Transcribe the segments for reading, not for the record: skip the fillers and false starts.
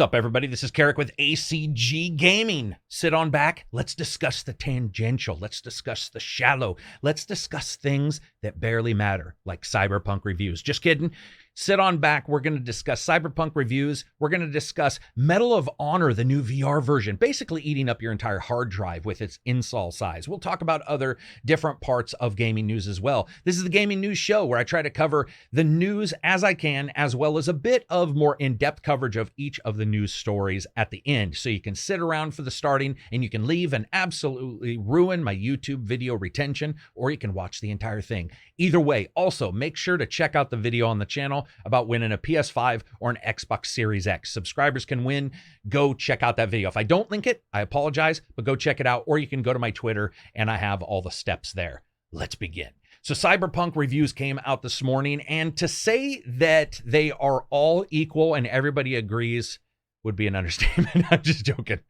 What's up, everybody? This is Karak with ACG Gaming. Sit on back. Let's discuss the tangential. Let's discuss the shallow. Let's discuss things that barely matter, like Cyberpunk reviews. Just kidding. Sit on back. We're going to discuss Cyberpunk reviews. We're going to discuss Medal of Honor, the new VR version, basically eating up your entire hard drive with its install size. We'll talk about other different parts of gaming news as well. This is the Gaming News Show where I try to cover the news as I can, as well as a bit of more in-depth coverage of each of the news stories at the end. So you can sit around for the starting and you can leave and absolutely ruin my YouTube video retention, or you can watch the entire thing. Either way, also make sure to check out the video on the channel about winning a PS5 or an Xbox Series X. Subscribers can win. Go check out that video. If I don't link it, I apologize, but go check it out, or you can go to my Twitter and I have all the steps there. Let's begin. So Cyberpunk reviews came out this morning, and to say that they are all equal and everybody agrees would be an understatement. I'm just joking.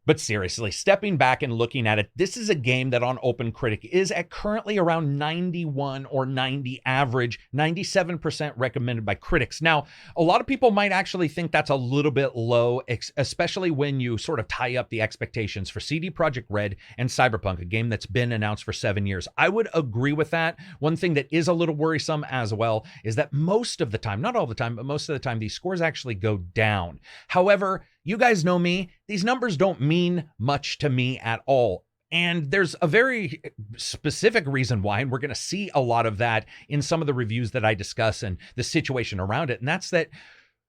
But seriously, stepping back and looking at it, this is a game that on OpenCritic is at currently around 91 or 90 average, 97% recommended by critics. Now, a lot of people might actually think that's a little bit low, especially when you sort of tie up the expectations for CD Projekt Red and Cyberpunk, a game that's been announced for 7 years. I would agree with that. One thing that is a little worrisome as well is that most of the time, not all the time, but most of the time, these scores actually go down. However, you guys know me, these numbers don't mean much to me at all. And there's a very specific reason why, and we're going to see a lot of that in some of the reviews that I discuss and the situation around it. And that's that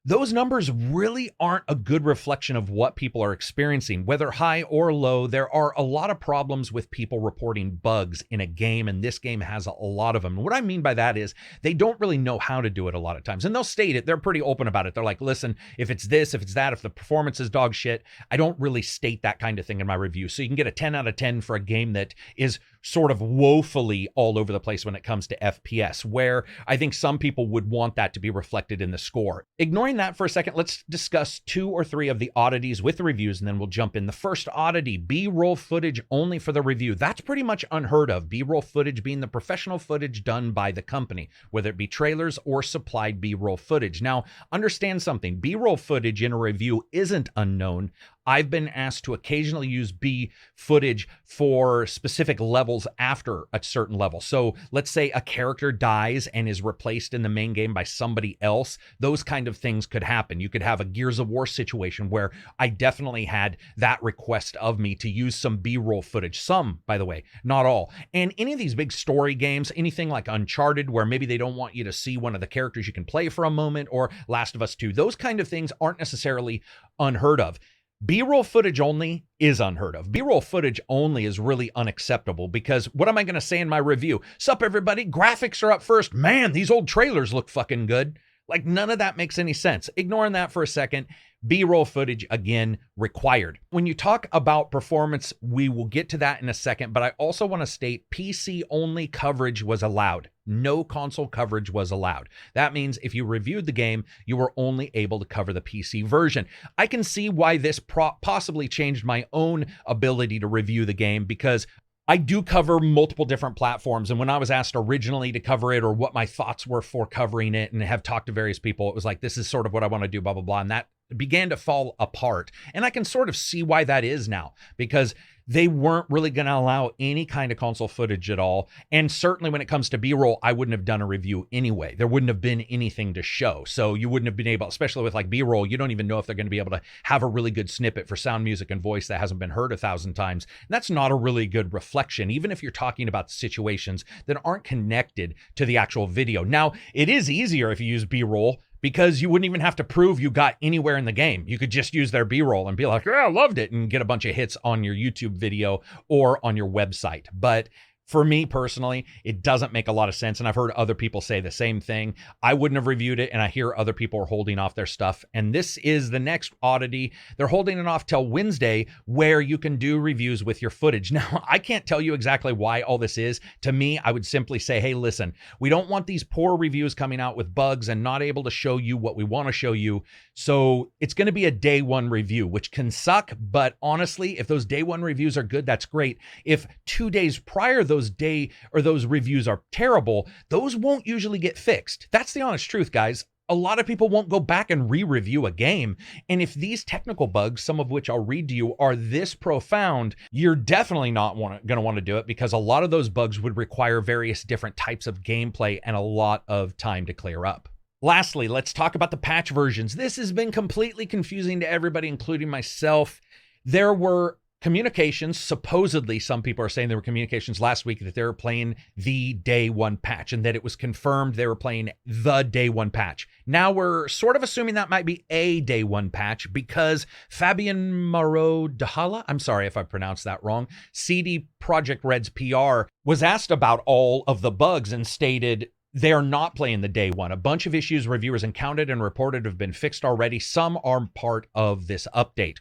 those numbers really aren't a good reflection of what people are experiencing, whether high or low. There are a lot of problems with people reporting bugs in a game, and this game has a lot of them. What I mean by that is they don't really know how to do it a lot of times, and they'll state it. They're pretty open about it. They're like, listen, if it's this, if it's that, if the performance is dog shit, I don't really state that kind of thing in my review. So you can get a 10 out of 10 for a game that is sort of woefully all over the place when it comes to FPS, where I think some people would want that to be reflected in the score. Ignoring that for a second, let's discuss 2 or 3 of the oddities with the reviews, and then we'll jump in. The first oddity, B-roll footage only for the review. That's pretty much unheard of. B-roll footage being the professional footage done by the company, whether it be trailers or supplied B-roll footage. Now, understand something. B-roll footage in a review isn't unknown. I've been asked to occasionally use B footage for specific levels after a certain level. So let's say a character dies and is replaced in the main game by somebody else. Those kind of things could happen. You could have a Gears of War situation where I definitely had that request of me to use some B-roll footage. Some, by the way, not all. And any of these big story games, anything like Uncharted, where maybe they don't want you to see one of the characters you can play for a moment, or Last of Us 2, those kind of things aren't necessarily unheard of. B-roll footage only is unheard of. B-roll footage only is really unacceptable, because what am I going to say in my review? Sup, everybody? Graphics are up first. Man, these old trailers look fucking good. Like, none of that makes any sense. Ignoring that for a second, B-roll footage, again, required. When you talk about performance, we will get to that in a second, but I also want to state PC-only coverage was allowed. No console coverage was allowed. That means if you reviewed the game, you were only able to cover the PC version. I can see why this possibly changed my own ability to review the game, because I do cover multiple different platforms, and when I was asked originally to cover it or what my thoughts were for covering it and have talked to various people, it was like, this is sort of what I want to do, blah, blah, blah, and that began to fall apart. And I can sort of see why that is now, because they weren't really going to allow any kind of console footage at all. And certainly when it comes to B-roll, I wouldn't have done a review anyway. There wouldn't have been anything to show. So you wouldn't have been able, especially with like B-roll, you don't even know if they're going to be able to have a really good snippet for sound, music, and voice that hasn't been heard 1,000 times. And that's not a really good reflection, even if you're talking about situations that aren't connected to the actual video. Now, it is easier if you use B-roll, because you wouldn't even have to prove you got anywhere in the game. You could just use their B-roll and be like, yeah, I loved it, and get a bunch of hits on your YouTube video or on your website. But for me personally, it doesn't make a lot of sense, and I've heard other people say the same thing. I wouldn't have reviewed it, and I hear other people are holding off their stuff. And this is the next oddity. They're holding it off till Wednesday, where you can do reviews with your footage. Now, I can't tell you exactly why all this is. To me, I would simply say, hey, listen, we don't want these poor reviews coming out with bugs and not able to show you what we want to show you. So it's going to be a day one review, which can suck. But honestly, if those day one reviews are good, that's great. If 2 days prior, those reviews are terrible, those won't usually get fixed. That's the honest truth, guys. a lot of people won't go back and re-review a game. And if these technical bugs, some of which I'll read to you, are this profound, you're definitely not going to want to do it, because a lot of those bugs would require various different types of gameplay and a lot of time to clear up. Lastly, let's talk about the patch versions. This has been completely confusing to everybody, including myself. There were communications, supposedly some people are saying there were communications last week that they were playing the day one patch and that it was confirmed they were playing the day one patch. Now we're sort of assuming that might be a day one patch, because Fabian Moreau Dahala, I'm sorry if I pronounced that wrong, CD Projekt Red's PR, was asked about all of the bugs and stated they are not playing the day one. A bunch of issues reviewers encountered and reported have been fixed already. Some are part of this update.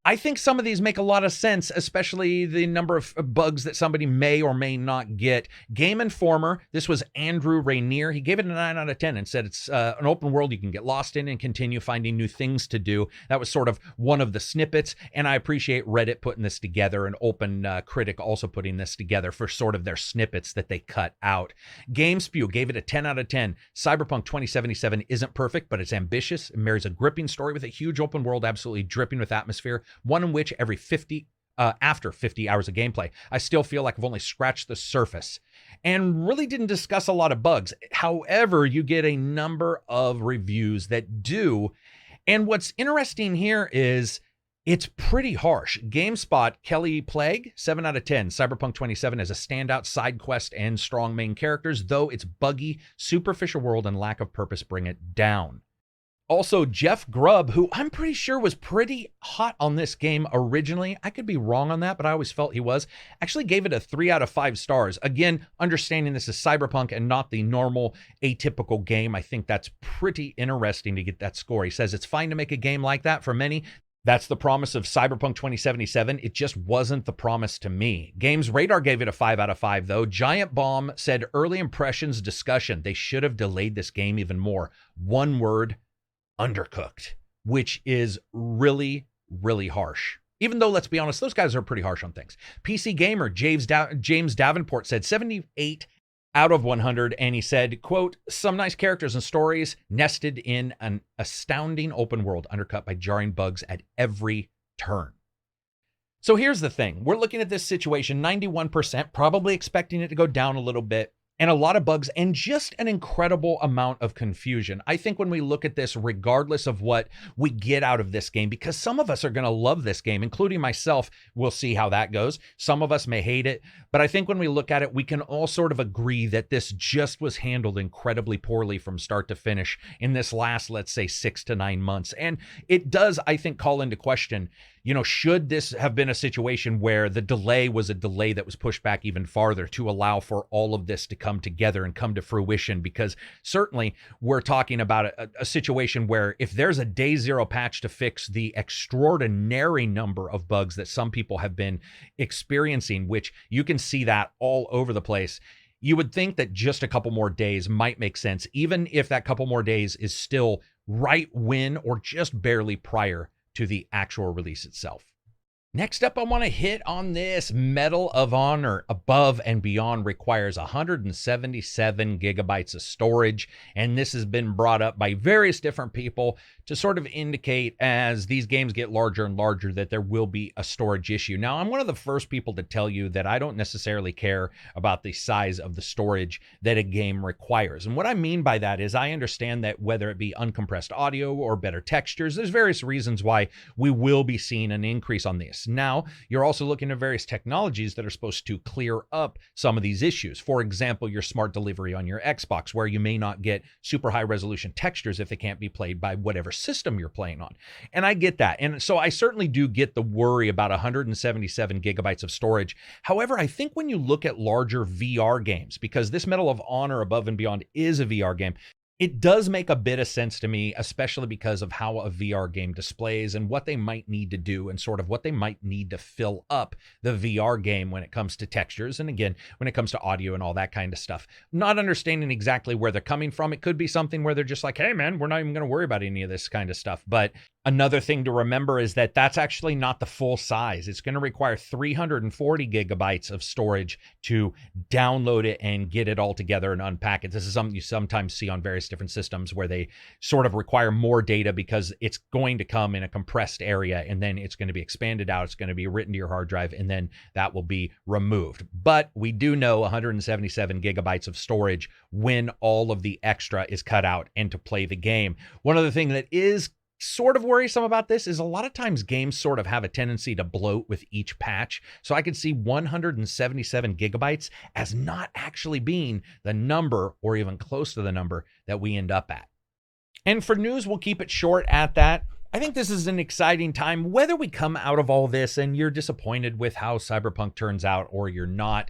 I think some of these make a lot of sense, especially the number of bugs that somebody may or may not get. Game Informer, this was Andrew Rainier. He gave it a 9 out of 10 and said it's an open world you can get lost in and continue finding new things to do. That was sort of one of the snippets, and I appreciate Reddit putting this together and Open Critic also putting this together for sort of their snippets that they cut out. GameSpew gave it a 10 out of 10. Cyberpunk 2077 isn't perfect, but it's ambitious. It marries a gripping story with a huge open world, absolutely dripping with atmosphere, one in which after 50 hours of gameplay, I still feel like I've only scratched the surface and really didn't discuss a lot of bugs. However, you get a number of reviews that do. And what's interesting here is it's pretty harsh. GameSpot, Kelly Plague, 7 out of 10. Cyberpunk 27 is a standout side quest and strong main characters, though its buggy, superficial world and lack of purpose bring it down. Also, Jeff Grubb, who I'm pretty sure was pretty hot on this game originally, I could be wrong on that, but I always felt he was, actually gave it a 3 out of 5 stars. Again, understanding this is Cyberpunk and not the normal atypical game, I think that's pretty interesting to get that score. He says it's fine to make a game like that for many. That's the promise of Cyberpunk 2077. It just wasn't the promise to me. Games Radar gave it a 5 out of 5, though. Giant Bomb said, early impressions discussion. They should have delayed this game even more. One word, undercooked, which is really, really harsh. Even though, let's be honest, those guys are pretty harsh on things. PC Gamer, James Davenport said 78 out of 100, and he said, quote, some nice characters and stories nested in an astounding open world undercut by jarring bugs at every turn. So here's the thing. We're looking at this situation, 91%, probably expecting it to go down a little bit, and a lot of bugs and just an incredible amount of confusion. I think when we look at this, regardless of what we get out of this game, because some of us are going to love this game, including myself, we'll see how that goes. Some of us may hate it, but I think when we look at it, we can all sort of agree that this just was handled incredibly poorly from start to finish in this last, let's say, 6 to 9 months. And it does, I think, call into question, should this have been a situation where the delay was a delay that was pushed back even farther to allow for all of this to come together and come to fruition? Because certainly we're talking about a situation where if there's a day zero patch to fix the extraordinary number of bugs that some people have been experiencing, which you can see that all over the place, you would think that just a couple more days might make sense, even if that couple more days is still right when or just barely prior to the actual release itself. Next up, I want to hit on this. Medal of Honor Above and Beyond requires 177 gigabytes of storage, and this has been brought up by various different people to sort of indicate as these games get larger and larger that there will be a storage issue. Now, I'm one of the first people to tell you that I don't necessarily care about the size of the storage that a game requires. And what I mean by that is I understand that whether it be uncompressed audio or better textures, there's various reasons why we will be seeing an increase on this. Now, you're also looking at various technologies that are supposed to clear up some of these issues. For example, your smart delivery on your Xbox, where you may not get super high resolution textures if they can't be played by whatever system you're playing on. And I get that. And so I certainly do get the worry about 177 gigabytes of storage. However, I think when you look at larger VR games, because this Medal of Honor Above and Beyond is a VR game, it does make a bit of sense to me, especially because of how a VR game displays and what they might need to do and sort of what they might need to fill up the VR game when it comes to textures. And again, when it comes to audio and all that kind of stuff, not understanding exactly where they're coming from. It could be something where they're just like, hey man, we're not even going to worry about any of this kind of stuff. But Another thing to remember is that that's actually not the full size. It's going to require 340 gigabytes of storage to download it and get it all together and unpack it. This is something you sometimes see on various different systems where they sort of require more data because it's going to come in a compressed area and then it's going to be expanded out. It's going to be written to your hard drive and then that will be removed. But we do know 177 gigabytes of storage when all of the extra is cut out and to play the game. One other thing that is sort of worrisome about this is a lot of times games sort of have a tendency to bloat with each patch. So I could see 177 gigabytes as not actually being the number or even close to the number that we end up at. And for news, we'll keep it short at that. I think this is an exciting time, whether we come out of all this and you're disappointed with how Cyberpunk turns out or you're not.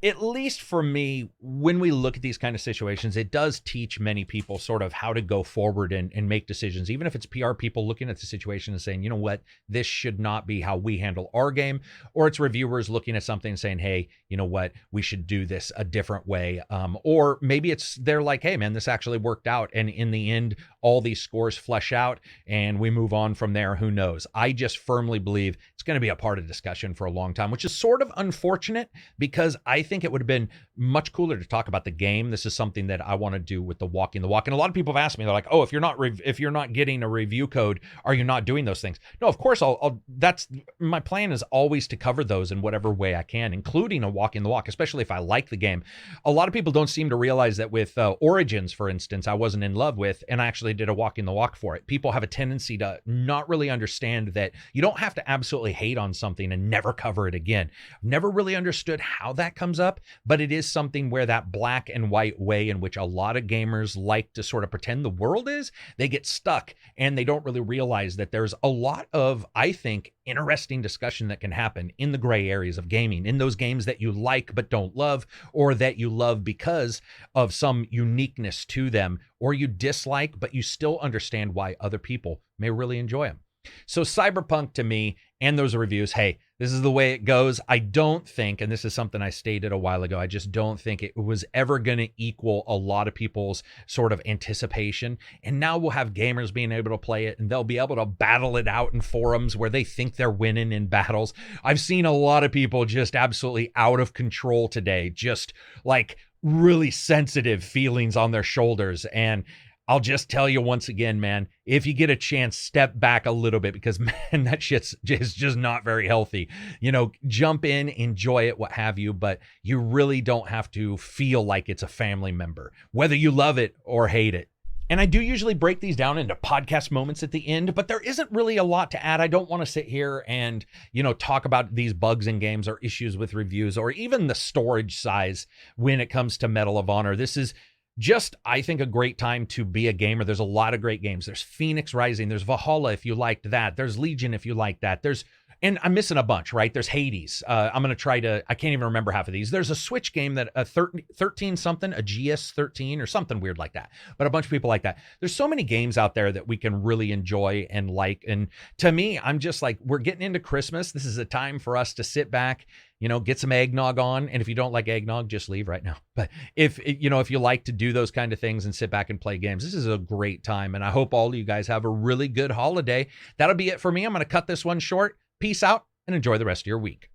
At least for me, when we look at these kind of situations, it does teach many people sort of how to go forward and make decisions, even if it's PR people looking at the situation and saying, you know what, this should not be how we handle our game, or it's reviewers looking at something and saying, hey, you know what, we should do this a different way. Or maybe it's they're like, hey, man, this actually worked out. And in the end, all these scores flesh out and we move on from there. Who knows? I just firmly believe it's going to be a part of discussion for a long time, which is sort of unfortunate because I think it would have been much cooler to talk about the game. This is something that I want to do with the walking the walk. And a lot of people have asked me, they're like, oh, if you're not getting a review code, are you not doing those things? No, of course that's my plan is always to cover those in whatever way I can, including a walking the walk, especially if I like the game. A lot of people don't seem to realize that with Origins, for instance, I wasn't in love with, and I actually did a walking the walk for it. People have a tendency to not really understand that you don't have to absolutely hate on something and never cover it again. Never really understood how that comes up, but it is something where that black and white way in which a lot of gamers like to sort of pretend the world is, they get stuck and they don't really realize that there's a lot of, I think, interesting discussion that can happen in the gray areas of gaming, in those games that you like but don't love, or that you love because of some uniqueness to them, or you dislike but you still understand why other people may really enjoy them. So Cyberpunk, to me, and those reviews, hey, this is the way it goes. I don't think, and this is something I stated a while ago, I just don't think it was ever going to equal a lot of people's sort of anticipation. And now we'll have gamers being able to play it and they'll be able to battle it out in forums where they think they're winning in battles. I've seen a lot of people just absolutely out of control today, just like really sensitive feelings on their shoulders. And I'll just tell you once again, man, if you get a chance, step back a little bit because, man, that shit's just not very healthy. You know, jump in, enjoy it, what have you, but you really don't have to feel like it's a family member, whether you love it or hate it. And I do usually break these down into podcast moments at the end, but there isn't really a lot to add. I don't want to sit here and, you know, talk about these bugs in games or issues with reviews or even the storage size when it comes to Medal of Honor. This is just, I think, a great time to be a gamer. There's a lot of great games. There's Phoenix Rising. There's Valhalla, if you liked that. There's Legion, if you like that. And I'm missing a bunch, right? There's Hades. I'm going to I can't even remember half of these. There's a Switch game that a 13 something, a GS13 or something weird like that. But a bunch of people like that. There's so many games out there that we can really enjoy and like. And to me, I'm just like, we're getting into Christmas. This is a time for us to sit back, you know, get some eggnog on. And if you don't like eggnog, just leave right now. But if you like to do those kind of things and sit back and play games, this is a great time. And I hope all of you guys have a really good holiday. That'll be it for me. I'm going to cut this one short. Peace out and enjoy the rest of your week.